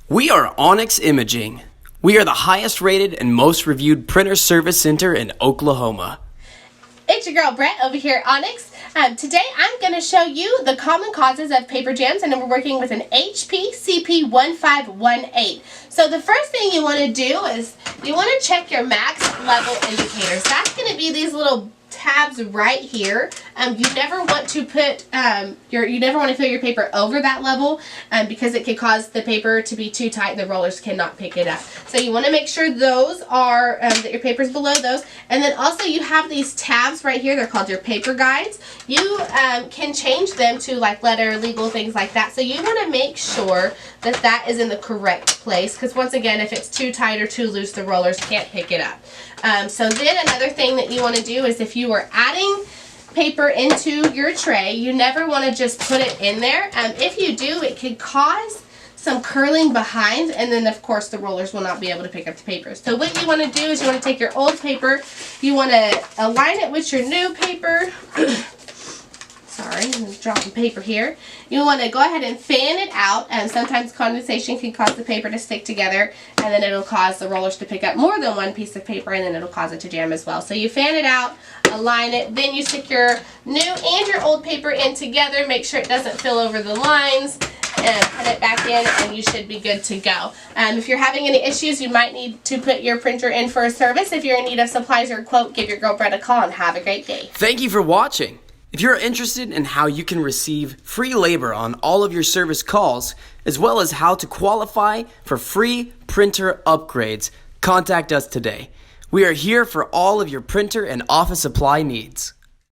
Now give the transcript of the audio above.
We are Onyx Imaging. We are the highest rated and most reviewed printer service center in Oklahoma. It's your girl Brett over here at Onyx. Today I'm going to show you the common causes of paper jams, and we're working with an HP CP1518. So the first thing you want to do is you want to check your max level indicators. That's going to be these little tabs right here. You never want to put you never want to fill your paper over that level because it could cause the paper to be too tight and the rollers cannot pick it up. So you want to make sure those are that your paper's below those. And then also you have these tabs right here. They're called your paper guides. You can change them to like letter, legal, things like that. So you want to make sure that that is in the correct place, because once again, if it's too tight or too loose, the rollers can't pick it up. So then another thing that you want to do is if you are adding paper into your tray, you never want to just put it in there. If you do, it could cause some curling behind, and then of course the rollers will not be able to pick up the paper. So what you want to do is you want to take your old paper, you want to align it with your new paper. Sorry, I'm dropping paper here. You want to go ahead and fan it out, and sometimes condensation can cause the paper to stick together, and then it'll cause the rollers to pick up more than one piece of paper, and then it'll cause it to jam as well. So you fan it out, align it, then you stick your new and your old paper in together, make sure it doesn't fill over the lines, and put it back in, and you should be good to go. If you're having any issues, you might need to put your printer in for a service. If you're in need of supplies or a quote, give your girl Brett a call, and have a great day. Thank you for watching. If you're interested in how you can receive free labor on all of your service calls, as well as how to qualify for free printer upgrades, contact us today. We are here for all of your printer and office supply needs.